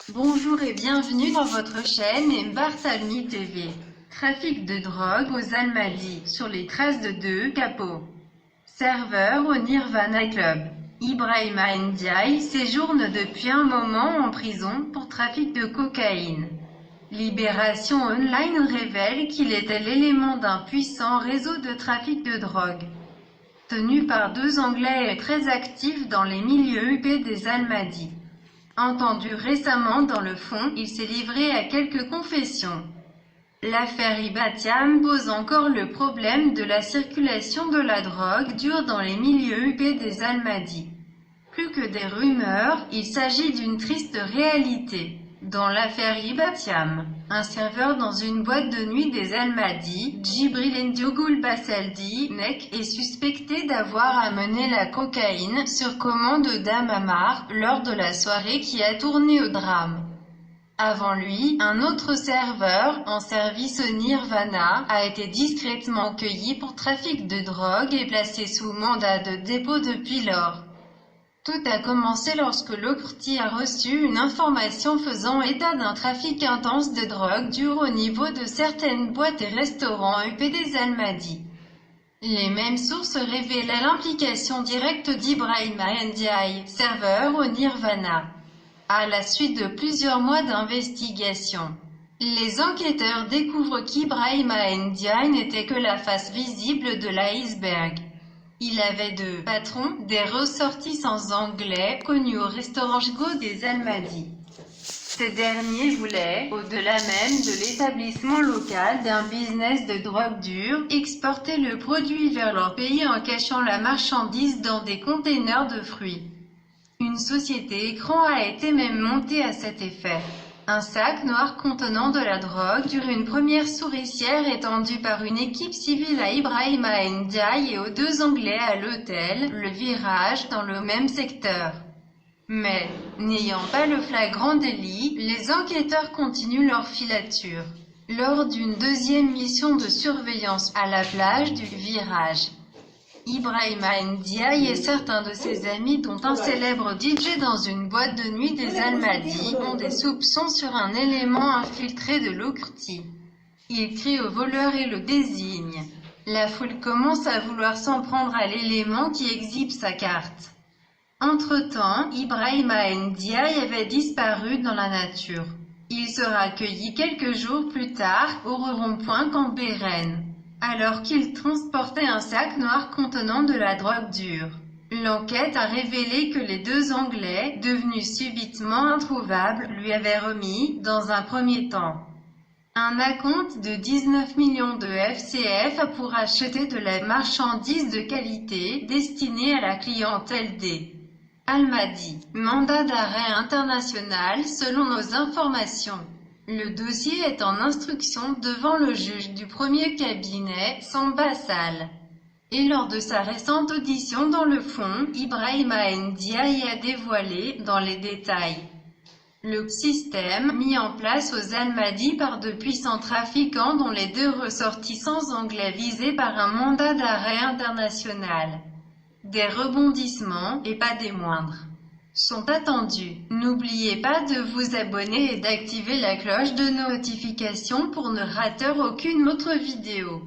Bonjour et bienvenue dans votre chaîne Mbartalmi TV. Trafic de drogue aux Almadies, sur les traces de deux capots. Serveur au Nirvana Club. Ibrahima Ndiaye séjourne depuis un moment en prison pour trafic de cocaïne. Libération Online révèle qu'il était l'élément d'un puissant réseau de trafic de drogue. Tenu par deux Anglais et très actifs dans les milieux huppés des Almadies. Entendu récemment dans le fond, il s'est livré à quelques confessions. L'affaire Ibatiam pose encore le problème de la circulation de la drogue dure dans les milieux huppés des Almadies. Plus que des rumeurs, il s'agit d'une triste réalité. Dans l'affaire Ibatiam, un serveur dans une boîte de nuit des Almadies, Djibril Ndiogoul Basseldi, Nek, est suspecté d'avoir amené la cocaïne sur commande d'Amamar, lors de la soirée qui a tourné au drame. Avant lui, un autre serveur, en service au Nirvana, a été discrètement cueilli pour trafic de drogue et placé sous mandat de dépôt depuis lors. Tout a commencé lorsque l'Okurti a reçu une information faisant état d'un trafic intense de drogue dure au niveau de certaines boîtes et restaurants huppés des Almadies. Les mêmes sources révélaient l'implication directe d'Ibrahima Ndiaye, serveur au Nirvana. À la suite de plusieurs mois d'investigation, les enquêteurs découvrent qu'Ibrahima Ndiaye n'était que la face visible de l'iceberg. Il avait deux patrons, des ressortissants anglais, connus au restaurant Go des Almadies. Ces derniers voulaient, au-delà même de l'établissement local d'un business de drogue dure, exporter le produit vers leur pays en cachant la marchandise dans des containers de fruits. Une société écran a été même montée à cet effet. Un sac noir contenant de la drogue dure, une première souricière étendue par une équipe civile à Ibrahima Ndiaye et aux deux Anglais à l'hôtel, Le Virage, dans le même secteur. Mais, n'ayant pas le flagrant délit, les enquêteurs continuent leur filature. Lors d'une deuxième mission de surveillance à la plage du Virage, Ibrahima Ndiaye et certains de ses amis, dont un célèbre DJ dans une boîte de nuit des Almadies, ont des soupçons sur un élément infiltré de l'Okurti. Ils crient au voleur et le désignent. La foule commence à vouloir s'en prendre à l'élément qui exhibe sa carte. Entre-temps, Ibrahima Ndiaye avait disparu dans la nature. Il sera accueilli quelques jours plus tard, au rond-point Cambérène, alors qu'il transportait un sac noir contenant de la drogue dure. L'enquête a révélé que les deux Anglais, devenus subitement introuvables, lui avaient remis, dans un premier temps, un acompte de 19 millions de FCF pour acheter de la marchandise de qualité, destinée à la clientèle des Almadies. Mandat d'arrêt international selon nos informations. Le dossier est en instruction devant le juge du premier cabinet, Samba Sall. Et lors de sa récente audition dans le fond, Ibrahima Ndiaye a dévoilé, dans les détails, le système mis en place aux Almadies par de puissants trafiquants dont les deux ressortissants anglais visés par un mandat d'arrêt international. Des rebondissements, et pas des moindres, sont attendus. N'oubliez pas de vous abonner et d'activer la cloche de notification pour ne rater aucune autre vidéo.